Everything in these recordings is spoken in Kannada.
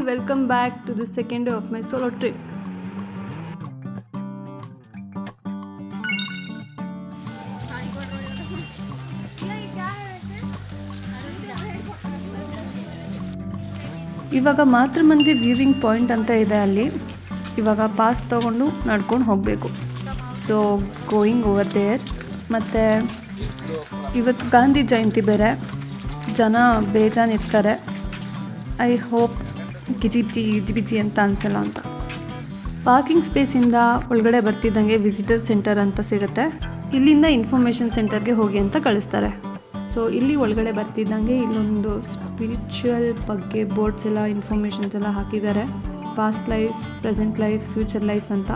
welcome back to the second day of my solo trip. ಇವಾಗ ಮಾತೃ ಮಂದಿರ್ ವ್ಯೂವಿಂಗ್ ಪಾಯಿಂಟ್ ಅಂತ ಇದೆ ಅಲ್ಲಿ. ಇವಾಗ ಪಾಸ್ ತೊಗೊಂಡು ನಡ್ಕೊಂಡು ಹೋಗಬೇಕು. So going over there. ಮತ್ತು ಇವತ್ತು ಗಾಂಧಿ ಜಯಂತಿ ಬೇರೆ, ಜನ ಬೇಜಾನಿರ್ತಾರೆ. ಐ ಹೋಪ್ ಗಿಜಿಬಿಜಿ ಅಂತ ಅನಿಸಲ್ಲ ಅಂತ. ಪಾರ್ಕಿಂಗ್ ಸ್ಪೇಸಿಂದ ಒಳಗಡೆ ಬರ್ತಿದ್ದಂಗೆ ವಿಸಿಟರ್ ಸೆಂಟರ್ ಅಂತ ಸಿಗುತ್ತೆ. ಇಲ್ಲಿಂದ ಇನ್ಫಾರ್ಮೇಷನ್ ಸೆಂಟರ್ಗೆ ಹೋಗಿ ಅಂತ ಕಳಿಸ್ತಾರೆ. ಸೊ ಇಲ್ಲಿ ಒಳಗಡೆ ಬರ್ತಿದ್ದಂಗೆ ಇಲ್ಲೊಂದು ಸ್ಪಿರಿಚುವಲ್ ಬಗ್ಗೆ ಬೋರ್ಡ್ಸ್ ಎಲ್ಲ ಇನ್ಫಾರ್ಮೇಷನ್ಸ್ ಎಲ್ಲ ಹಾಕಿದ್ದಾರೆ. Past life, present life, future life ಅಂತ.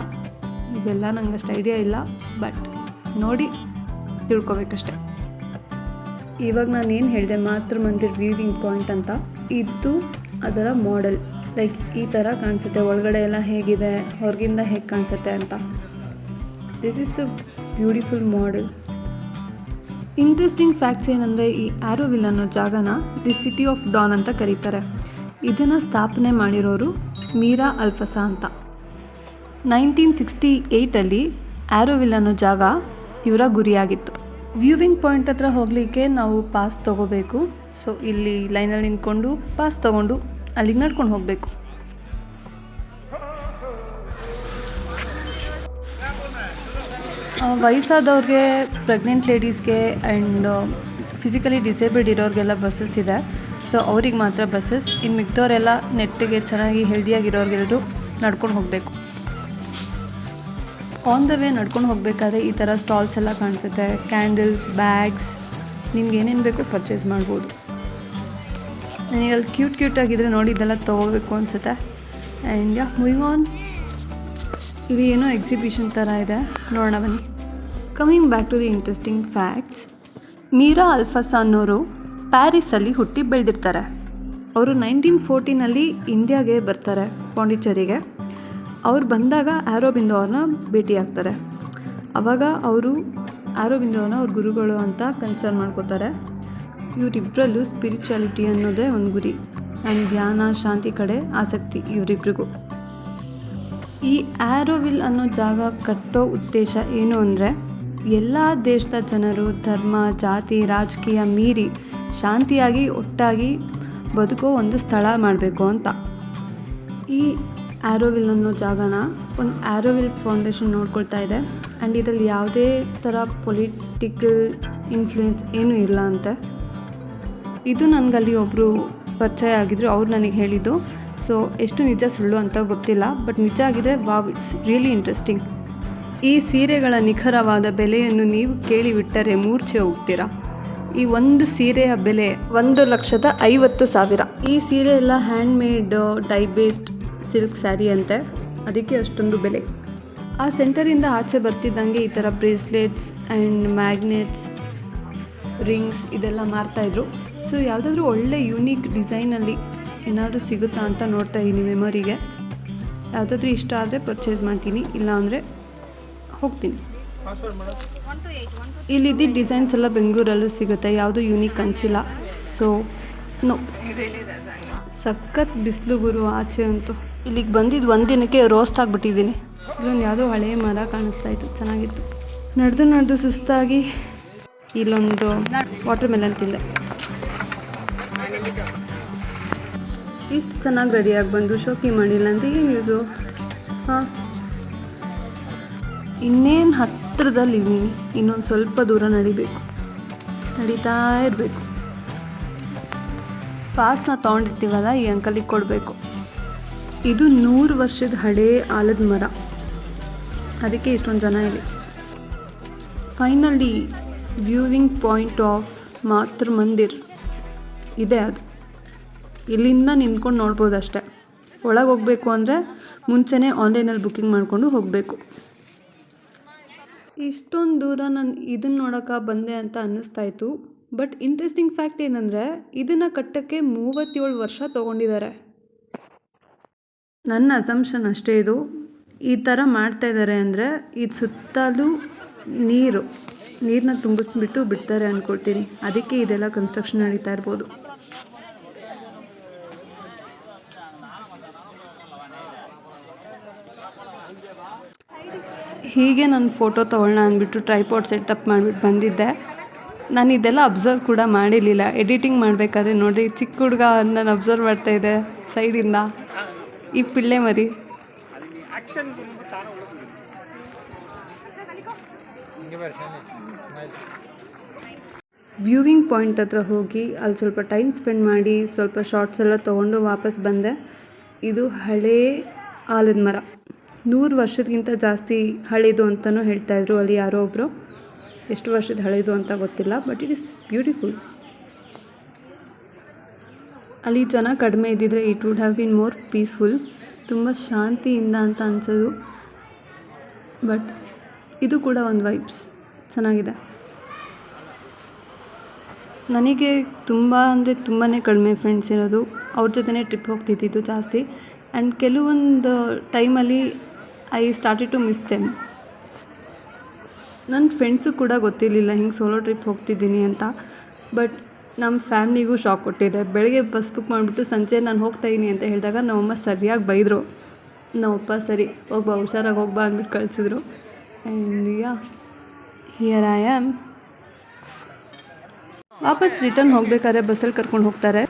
ಇವೆಲ್ಲ ನಂಗೆ ಅಷ್ಟು ಐಡಿಯಾ ಇಲ್ಲ, ಬಟ್ ನೋಡಿ ತಿಳ್ಕೊಬೇಕಷ್ಟೆ. ಇವಾಗ ನಾನು ಏನು ಹೇಳಿದೆ ಮಾತೃ ಮಂದಿರ್ ವ್ಯೂವಿಂಗ್ ಪಾಯಿಂಟ್ ಅಂತ, ಇದು ಅದರ ಮಾಡೆಲ್. ಲೈಕ್ ಈ ಥರ ಕಾಣಿಸುತ್ತೆ, ಒಳಗಡೆ ಎಲ್ಲ ಹೇಗಿದೆ, ಹೊರಗಿಂದ ಹೇಗೆ ಕಾಣಿಸುತ್ತೆ ಅಂತ. This is the beautiful model. Interesting facts ಏನಂದರೆ, ಈ ಆ್ಯರೋವಿಲ್ ಅನ್ನೋ ಜಾಗನ ದಿ ಸಿಟಿ ಆಫ್ ಡಾನ್ ಅಂತ ಕರೀತಾರೆ. ಇದನ್ನು ಸ್ಥಾಪನೆ ಮಾಡಿರೋರು ಮೀರಾ ಅಲ್ಫಸಾ ಅಂತ. 1968 ಆ್ಯರೋವಿಲ್ ಅನ್ನೋ ಜಾಗ ಇವರ ಗುರಿಯಾಗಿತ್ತು. ವ್ಯೂವಿಂಗ್ ಪಾಯಿಂಟ್ ಹತ್ರ ಹೋಗಲಿಕ್ಕೆ ನಾವು ಪಾಸ್ ತೊಗೋಬೇಕು. ಸೊ ಇಲ್ಲಿ ಲೈನಲ್ಲಿ ನಿಂತ್ಕೊಂಡು ಪಾಸ್ ತೊಗೊಂಡು ಅಲ್ಲಿಗೆ ನಡ್ಕೊಂಡು ಹೋಗಬೇಕು. ವಯಸ್ಸಾದವ್ರಿಗೆ, ಪ್ರೆಗ್ನೆಂಟ್ ಲೇಡೀಸ್ಗೆ ಆ್ಯಂಡ್ ಫಿಸಿಕಲಿ ಡಿಸೇಬಲ್ಡ್ ಇರೋರಿಗೆಲ್ಲ ಬಸ್ಸಸ್ ಇದೆ. ಸೊ ಅವ್ರಿಗೆ ಮಾತ್ರ ಬಸ್ಸಸ್. ಇನ್ನು ಮಿಕ್ದವರೆಲ್ಲ ನೆಟ್ಟಿಗೆ ಚೆನ್ನಾಗಿ ಹೆಲ್ದಿಯಾಗಿರೋರಿಗೆಲ್ಲರೂ ನಡ್ಕೊಂಡು ಹೋಗಬೇಕು. ಆನ್ ದ ವೇ ನಡ್ಕೊಂಡು ಹೋಗಬೇಕಾದ್ರೆ ಈ ಥರ ಸ್ಟಾಲ್ಸ್ ಎಲ್ಲ ಕಾಣಿಸುತ್ತೆ. ಕ್ಯಾಂಡಲ್ಸ್, ಬ್ಯಾಗ್ಸ್, ನಿಮ್ಗೆ ಏನೇನು ಬೇಕೋ ಪರ್ಚೇಸ್ ಮಾಡ್ಬೋದು. ನನಗೆ ಅಲ್ಲಿ ಕ್ಯೂಟ್ ಆಗಿದ್ರೆ ನೋಡಿ ಇದೆಲ್ಲ ತೊಗೋಬೇಕು ಅನಿಸುತ್ತೆ. And yeah, moving on. ಇದು ಏನೋ ಎಕ್ಸಿಬಿಷನ್ ಥರ ಇದೆ, ನೋಡೋಣ ಬನ್ನಿ. Coming back to the interesting facts. Mirra Alfassa ಅನ್ನೋರು ಪ್ಯಾರಿಸಲ್ಲಿ ಹುಟ್ಟಿ ಬೆಳೆದಿರ್ತಾರೆ. ಅವರು 1914 ಇಂಡಿಯಾಗೆ ಬರ್ತಾರೆ, ಪಾಂಡಿಚೇರಿಗೆ. ಅವ್ರು ಬಂದಾಗ ಆರೋಬಿಂದೋ ಅವ್ರನ್ನ ಭೇಟಿಯಾಗ್ತಾರೆ. ಆವಾಗ ಅವರು ಆರೋಬಿಂದೋನ ಅವ್ರ ಗುರುಗಳು ಅಂತ ಕನ್ಸಿಡರ್ ಮಾಡ್ಕೋತಾರೆ. ಇವರಿಬ್ಬರಲ್ಲೂ ಸ್ಪಿರಿಚುಯಾಲಿಟಿ ಅನ್ನೋದೇ ಒಂದು ಗುರಿ. ಆ್ಯಂಡ್ ಧ್ಯಾನ, ಶಾಂತಿ ಕಡೆ ಆಸಕ್ತಿ ಇವರಿಬ್ರಿಗೂ. ಈ ಆ್ಯರೋವಿಲ್ ಅನ್ನೋ ಜಾಗ ಕಟ್ಟೋ ಉದ್ದೇಶ ಏನು ಅಂದರೆ, ಎಲ್ಲ ದೇಶದ ಜನರು ಧರ್ಮ, ಜಾತಿ, ರಾಜಕೀಯ ಮೀರಿ ಶಾಂತಿಯಾಗಿ ಒಟ್ಟಾಗಿ ಬದುಕೋ ಒಂದು ಸ್ಥಳ ಮಾಡಬೇಕು ಅಂತ. ಈ ಆ್ಯರೋವಿಲ್ ಅನ್ನೋ ಜಾಗನ ಒಂದು ಆ್ಯರೋವಿಲ್ ಫೌಂಡೇಶನ್ ನೋಡ್ಕೊಳ್ತಾ ಇದೆ. ಆ್ಯಂಡ್ ಇದರಲ್ಲಿ ಯಾವುದೇ ಥರ ಪೊಲಿಟಿಕಲ್ ಇನ್ಫ್ಲೂಯೆನ್ಸ್ ಏನೂ ಇಲ್ಲ ಅಂತೆ. ಇದು ನನಗಲ್ಲಿ ಒಬ್ಬರು ಪರಿಚಯ ಆಗಿದ್ರು, ಅವ್ರು ನನಗೆ ಹೇಳಿದ್ದು. ಸೊ ಎಷ್ಟು ನಿಜ ಸುಳ್ಳು ಅಂತ ಗೊತ್ತಿಲ್ಲ, ಬಟ್ ನಿಜ ಆಗಿದೆ. Wow, it's really interesting. ಈ ಸೀರೆಗಳ ನಿಖರವಾದ ಬೆಲೆಯನ್ನು ನೀವು ಕೇಳಿಬಿಟ್ಟರೆ ಮೂರ್ಛೆ ಹೋಗ್ತೀರಾ. ಈ ಒಂದು ಸೀರೆಯ ಬೆಲೆ 1,50,000. ಈ ಸೀರೆ ಎಲ್ಲ handmade, dye based silk sari ಅಂತೆ, ಅದಕ್ಕೆ ಅಷ್ಟೊಂದು ಬೆಲೆ. ಆ ಸೆಂಟರಿಂದ ಆಚೆ ಬರ್ತಿದ್ದಂಗೆ ಈ ಥರ ಬ್ರೇಸ್ಲೆಟ್ಸ್ ಆ್ಯಂಡ್ ಮ್ಯಾಗ್ನೆಟ್ಸ್, ರಿಂಗ್ಸ್ ಇದೆಲ್ಲ ಮಾರ್ತಾಯಿದ್ರು. ಸೊ ಯಾವುದಾದ್ರೂ ಒಳ್ಳೆ ಯೂನಿಕ್ ಡಿಸೈನಲ್ಲಿ ಏನಾದರೂ ಸಿಗುತ್ತಾ ಅಂತ ನೋಡ್ತಾ ಇದ್ದೀನಿ ಮೆಮೊರಿಗೆ. ಯಾವುದಾದ್ರೂ ಇಷ್ಟ ಆದರೆ ಪರ್ಚೇಸ್ ಮಾಡ್ತೀನಿ, ಇಲ್ಲ ಅಂದರೆ ಹೋಗ್ತೀನಿ. ಇಲ್ಲಿದ್ದ ಡಿಸೈನ್ಸ್ ಎಲ್ಲ ಬೆಂಗಳೂರಲ್ಲೂ ಸಿಗುತ್ತೆ, ಯಾವುದೂ ಯೂನಿಕ್ ಅನಿಸಿಲ್ಲ. So no. ಸಖತ್ ಬಿಸಿಲು ಗುರು ಆಚೆ ಅಂತೂ. ಇಲ್ಲಿಗೆ ಬಂದಿದ್ದು ಒಂದು ದಿನಕ್ಕೆ ರೋಸ್ಟ್ ಆಗಿಬಿಟ್ಟಿದ್ದೀನಿ. ಇಲ್ಲೊಂದು ಯಾವುದೋ ಹಳೆಯ ಮರ ಕಾಣಿಸ್ತಾ ಇತ್ತು, ಚೆನ್ನಾಗಿತ್ತು. ನಡೆದು ಸುಸ್ತಾಗಿ ಇಲ್ಲೊಂದು ವಾಟರ್ ಮೆಲನ್ ತಿಂದೆ. ಇಷ್ಟು ಚೆನ್ನಾಗಿ ರೆಡಿಯಾಗಿ ಬಂದು ಶೋಕಿ ಮಾಡಿಲ್ಲ ಅಂತ ಏನು ಯೂಸು? ಹಾಂ, ಇನ್ನೇನು ಹತ್ತಿರದಲ್ಲಿದ್ದೀನಿ, ಇನ್ನೊಂದು ಸ್ವಲ್ಪ ದೂರ ನಡೀತಾ ಇರಬೇಕು. ಪಾಸ್ನ ತೊಗೊಂಡಿರ್ತೀವಲ್ಲ, ಈ ಅಂಕಲಿಗೆ ಕೊಡಬೇಕು. ಇದು 100 ವರ್ಷದ ಹಳೇ ಆಲದ ಮರ, ಅದಕ್ಕೆ ಇಷ್ಟೊಂದು ಜನ ಇಲ್ಲಿ. ಫೈನಲಿ ವ್ಯೂವಿಂಗ್ ಪಾಯಿಂಟ್ ಆಫ್ ಮಾತೃ ಮಂದಿರ್ ಇದೆ. ಅದು ಇಲ್ಲಿಂದ ನಿಂತ್ಕೊಂಡು ನೋಡ್ಬೋದು ಅಷ್ಟೆ. ಒಳಗೆ ಹೋಗಬೇಕು ಅಂದರೆ ಮುಂಚೆನೇ ಆನ್ಲೈನಲ್ಲಿ ಬುಕ್ಕಿಂಗ್ ಮಾಡಿಕೊಂಡು ಹೋಗಬೇಕು. ಇಷ್ಟೊಂದು ದೂರ ನಾನು ಇದನ್ನು ನೋಡೋಕೆ ಬಂದೆ ಅಂತ ಅನ್ನಿಸ್ತಾಯಿತ್ತು. ಬಟ್ ಇಂಟ್ರೆಸ್ಟಿಂಗ್ ಫ್ಯಾಕ್ಟ್ ಏನಂದರೆ, ಇದನ್ನು ಕಟ್ಟೋಕ್ಕೆ 37 ವರ್ಷ ತೊಗೊಂಡಿದ್ದಾರೆ. ನನ್ನ ಅಸಂಪ್ಷನ್ ಅಷ್ಟೇ ಇದು. ಈ ಥರ ಮಾಡ್ತಾಯಿದ್ದಾರೆ ಅಂದರೆ ಇದು ಸುತ್ತಲೂ ನೀರನ್ನ ತುಂಬಿಸ್ಬಿಟ್ಟು ಬಿಡ್ತಾರೆ ಅಂದ್ಕೊಳ್ತೀನಿ. ಅದಕ್ಕೆ ಇದೆಲ್ಲ ಕನ್ಸ್ಟ್ರಕ್ಷನ್ ನಡೀತಾ ಇರ್ಬೋದು. ಹೀಗೆ ನಾನು ಫೋಟೋ ತೊಗೊಳ್ಳೋಣ ಅಂದ್ಬಿಟ್ಟು ಟ್ರೈಪಾಡ್ ಸೆಟಪ್ ಮಾಡಿಬಿಟ್ಟು ಬಂದಿದ್ದೆ. ನಾನು ಇದೆಲ್ಲ ಅಬ್ಸರ್ವ್ ಕೂಡ ಮಾಡಿರಲಿಲ್ಲ. ಎಡಿಟಿಂಗ್ ಮಾಡಬೇಕಾದ್ರೆ ನೋಡಿ ಚಿಕ್ಕ ಹುಡುಗ ನಾನು ಅಬ್ಸರ್ವ್ ಮಾಡ್ತಾಯಿದ್ದೆ ಸೈಡಿಂದ. ಈ ಪಿಳ್ಳೆ ಮರಿ ವ್ಯೂವಿಂಗ್ ಪಾಯಿಂಟ್ ಹತ್ರ ಹೋಗಿ ಅಲ್ಲಿ ಸ್ವಲ್ಪ ಟೈಮ್ ಸ್ಪೆಂಡ್ ಮಾಡಿ ಸ್ವಲ್ಪ ಶಾರ್ಟ್ಸ್ ಎಲ್ಲ ತೊಗೊಂಡು ವಾಪಸ್ ಬಂದೆ. ಇದು ಹಳೇ ಆಲದ ಮರ, 100 ವರ್ಷಕ್ಕಿಂತ ಜಾಸ್ತಿ ಹಳೇದು ಅಂತಲೂ ಹೇಳ್ತಾಯಿದ್ರು ಅಲ್ಲಿ ಯಾರೋ ಒಬ್ಬರು. ಎಷ್ಟು ವರ್ಷದ ಹಳೇದು ಅಂತ ಗೊತ್ತಿಲ್ಲ, ಬಟ್ ಇಟ್ ಈಸ್ ಬ್ಯೂಟಿಫುಲ್. ಅಲ್ಲಿ ಜನ ಕಡಿಮೆ ಇದ್ದಿದ್ರೆ it would have been more peaceful. ತುಂಬ ಶಾಂತಿಯಿಂದ ಅಂತ ಅನಿಸೋದು. ಬಟ್ ಇದು ಕೂಡ ಒಂದು ವೈಬ್ಸ್ ಚೆನ್ನಾಗಿದೆ. ನನಗೆ ತುಂಬ ಅಂದರೆ ತುಂಬಾ ಕಡಿಮೆ ಫ್ರೆಂಡ್ಸ್ ಇರೋದು. ಅವ್ರ ಜೊತೆನೇ ಟ್ರಿಪ್ ಹೋಗ್ತಿದ್ದಿದ್ದು ಜಾಸ್ತಿ. ಆ್ಯಂಡ್ ಕೆಲವೊಂದು ಟೈಮಲ್ಲಿ I started to miss them. ನನ್ನ ಫ್ರೆಂಡ್ಸು ಕೂಡ ಗೊತ್ತಿರಲಿಲ್ಲ ಹಿಂಗೆ ಸೋಲೋ ಟ್ರಿಪ್ ಹೋಗ್ತಿದ್ದೀನಿ ಅಂತ. ಬಟ್ ನಮ್ಮ ಫ್ಯಾಮ್ಲಿಗೂ ಶಾಕ್ ಕೊಟ್ಟಿದೆ. ಬೆಳಗ್ಗೆ ಬಸ್ ಬುಕ್ ಮಾಡಿಬಿಟ್ಟು ಸಂಜೆ ನಾನು ಹೋಗ್ತಾಯಿದ್ದೀನಿ ಅಂತ ಹೇಳಿದಾಗ ನಮ್ಮಮ್ಮ ಸರಿಯಾಗಿ ಬೈದರು. ನಮ್ಮಪ್ಪ ಸರಿ ಹೋಗ್ಬಾ, ಹುಷಾರಾಗಿ ಹೋಗ್ಬಾ ಅಂದ್ಬಿಟ್ಟು ಕಳಿಸಿದ್ರು. And yeah, here I am. ವಾಪಸ್ ರಿಟರ್ನ್ ಹೋಗಬೇಕಾದ್ರೆ ಬಸ್ಸಲ್ಲಿ ಕರ್ಕೊಂಡು ಹೋಗ್ತಾರೆ.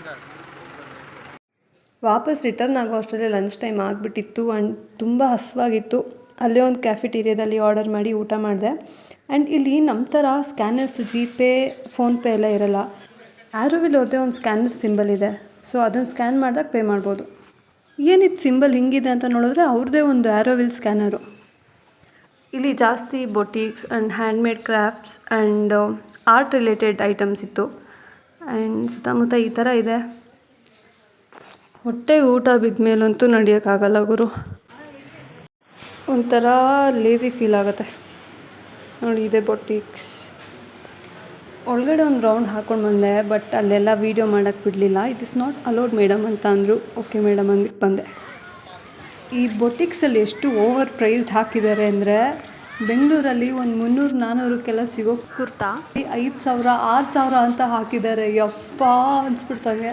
ವಾಪಸ್ ರಿಟರ್ನ್ ಆಗೋ ಅಷ್ಟರಲ್ಲೇ ಲಂಚ್ ಟೈಮ್ ಆಗಿಬಿಟ್ಟಿತ್ತು. ಆ್ಯಂಡ್ ತುಂಬ ಹಸಿವಾಗಿತ್ತು. ಅಲ್ಲೇ ಒಂದು ಕ್ಯಾಫೆಟೀರಿಯಾದಲ್ಲಿ ಆರ್ಡರ್ ಮಾಡಿ ಊಟ ಮಾಡಿದೆ. ಆ್ಯಂಡ್ ಇಲ್ಲಿ ನಮ್ಮ ಥರ ಸ್ಕ್ಯಾನರ್ಸು ಜಿಪೇ ಫೋನ್ಪೇ ಎಲ್ಲ ಇರೋಲ್ಲ. ಆ್ಯರೋವಿಲ್ ಅವ್ರದ್ದೇ ಒಂದು ಸ್ಕ್ಯಾನರ್ ಸಿಂಬಲ್ ಇದೆ. ಸೊ ಅದನ್ನು ಸ್ಕ್ಯಾನ್ ಮಾಡಿದಾಗ ಪೇ ಮಾಡ್ಬೋದು. ಏನಿದು ಸಿಂಬಲ್ ಹಿಂಗಿದೆ ಅಂತ ನೋಡಿದ್ರೆ ಅವ್ರದ್ದೇ ಒಂದು ಆ್ಯರೋವಿಲ್ ಸ್ಕ್ಯಾನರು. ಇಲ್ಲಿ ಜಾಸ್ತಿ boutiques and handmade crafts and art related items ಇತ್ತು. ಆ್ಯಂಡ್ ಸುತ್ತಮುತ್ತ ಈ ಥರ ಇದೆ. ಹೊಟ್ಟೆಗೆ ಊಟ ಬಿದ್ದ ಮೇಲಂತೂ ನಡೆಯೋಕ್ಕಾಗಲ್ಲ ಗುರು. ಒಂಥರ ಲೇಸಿ ಫೀಲ್ ಆಗುತ್ತೆ. ನೋಡಿ ಇದೆ ಬೊಟೀಕ್ಸ್. ಒಳಗಡೆ ಒಂದು ರೌಂಡ್ ಹಾಕ್ಕೊಂಡು ಬಂದೆ. ಬಟ್ ಅಲ್ಲೆಲ್ಲ ವೀಡಿಯೋ ಮಾಡೋಕ್ಕೆ ಬಿಡಲಿಲ್ಲ. It is not allowed madam ಅಂತ ಅಂದರು. ಓಕೆ ಮೇಡಮ್ ಅಂದ್ಬಿಟ್ಟು ಬಂದೆ. ಈ ಬೊಟಿಕ್ಸಲ್ಲಿ ಎಷ್ಟು ಓವರ್ ಪ್ರೈಸ್ಡ್ ಹಾಕಿದ್ದಾರೆ ಅಂದರೆ, ಬೆಂಗಳೂರಲ್ಲಿ ಒಂದು 300-400ಕ್ಕೆಲ್ಲ ಸಿಗೋ ಕುರ್ತಾ 5,000 6,000 ಅಂತ ಹಾಕಿದ್ದಾರೆ. ಯಪ್ಪ ಅನಿಸ್ಬಿಡ್ತಾವೆ.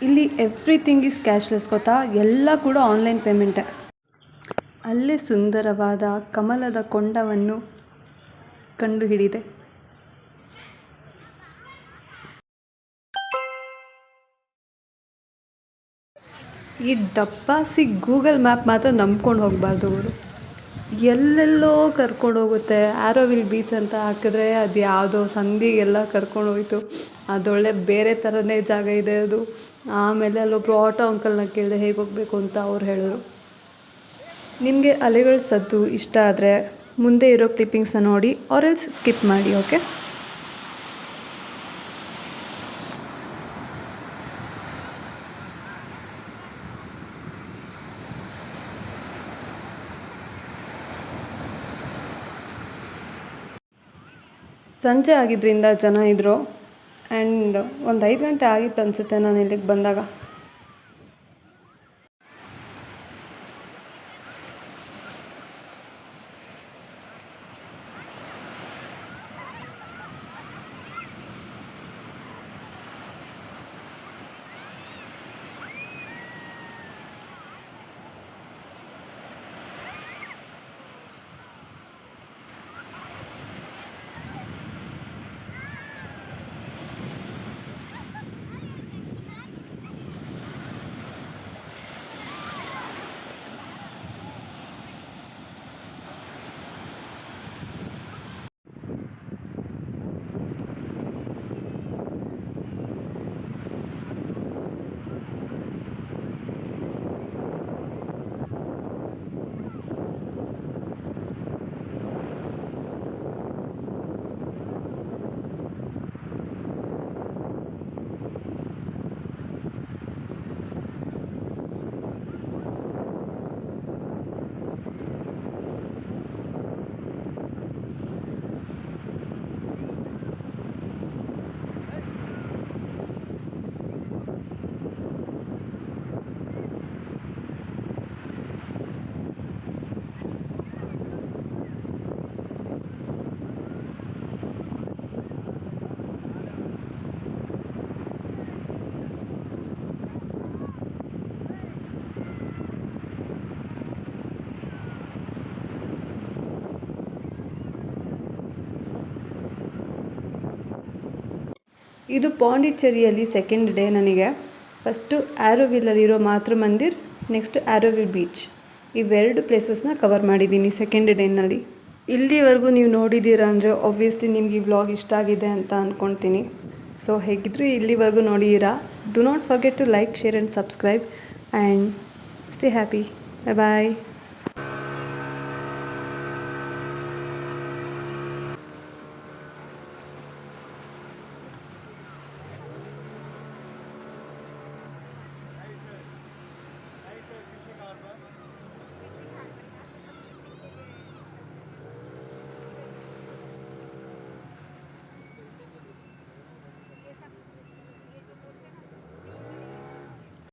ಇಲ್ಲಿ ಎವ್ರಿಥಿಂಗ್ ಈಸ್ ಕ್ಯಾಶ್ಲೆಸ್ ಗೊತ್ತಾ. ಎಲ್ಲ ಕೂಡ ಆನ್ಲೈನ್ ಪೇಮೆಂಟೇ. ಅಲ್ಲೇ ಸುಂದರವಾದ ಕಮಲದ ಕೊಂಡವನ್ನು ಕಂಡು ಹಿಡಿದೆ. ಈ ಡಬ್ಬಾಸಿ ಗೂಗಲ್ ಮ್ಯಾಪ್ ಮಾತ್ರ ನಂಬ್ಕೊಂಡು ಹೋಗಬಾರ್ದು ಅವರು. ಎಲ್ಲೆಲ್ಲೋ ಕರ್ಕೊಂಡು ಹೋಗುತ್ತೆ. ಆ್ಯರೋವಿಲ್ ಬೀಚ್ ಅಂತ ಹಾಕಿದ್ರೆ ಅದು ಯಾವುದೋ ಸಂದಿಗೆಲ್ಲ ಕರ್ಕೊಂಡೋಯ್ತು. ಅದೊಳ್ಳೆ ಬೇರೆ ಥರನೇ ಜಾಗ ಇದೆ ಅದು. ಆಮೇಲೆ ಅಲ್ಲೊಬ್ಬರು ಆಟೋ ಅಂಕಲ್ನ ಕೇಳಿದೆ ಹೇಗೆ ಹೋಗಬೇಕು ಅಂತ. ಅವ್ರು ಹೇಳಿದ್ರು. ನಿಮಗೆ ಅಲೆಗಳ ಸದ್ದು ಇಷ್ಟ ಆದರೆ ಮುಂದೆ ಇರೋ ಕ್ಲಿಪ್ಪಿಂಗ್ಸ್ನ ನೋಡಿ, ಆರ್ ಎಲ್ಸ್ ಸ್ಕಿಪ್ ಮಾಡಿ. ಓಕೆ. ಸಂಜೆ ಆಗಿದ್ದರಿಂದ ಜನ ಇದ್ದರು. ಆ್ಯಂಡ್ ಒಂದು 5 ಗಂಟೆ ಆಗಿತ್ತು ಅನಿಸುತ್ತೆ ನಾನು ಇಲ್ಲಿಗೆ ಬಂದಾಗ. ಇದು ಪಾಂಡಿಚೇರಿಯಲ್ಲಿ ಸೆಕೆಂಡ್ ಡೇ ನನಗೆ. ಫಸ್ಟು ಆ್ಯರೋವಿಲ್ಲಲ್ಲಿರೋ ಮಾತೃ ಮಂದಿರ್, ನೆಕ್ಸ್ಟ್ ಆ್ಯರೋವಿಲ್ ಬೀಚ್, ಇವೆರಡು ಪ್ಲೇಸಸ್ನ ಕವರ್ ಮಾಡಿದ್ದೀನಿ ಸೆಕೆಂಡ್ ಡೇನಲ್ಲಿ. ಇಲ್ಲಿವರೆಗೂ ನೀವು ನೋಡಿದ್ದೀರಾ ಅಂದರೆ ಆಬ್ವಿಯಸ್ಲಿ ನಿಮ್ಗೆ ಈ ವ್ಲಾಗ್ ಇಷ್ಟ ಆಗಿದೆ ಅಂತ ಅಂದ್ಕೊಳ್ತೀನಿ. ಸೊ ಹೇಗಿದ್ದರೂ ಇಲ್ಲಿವರೆಗೂ ನೋಡಿದ್ದೀರಾ. Do not forget to like, share and subscribe and stay happy. Bye bye.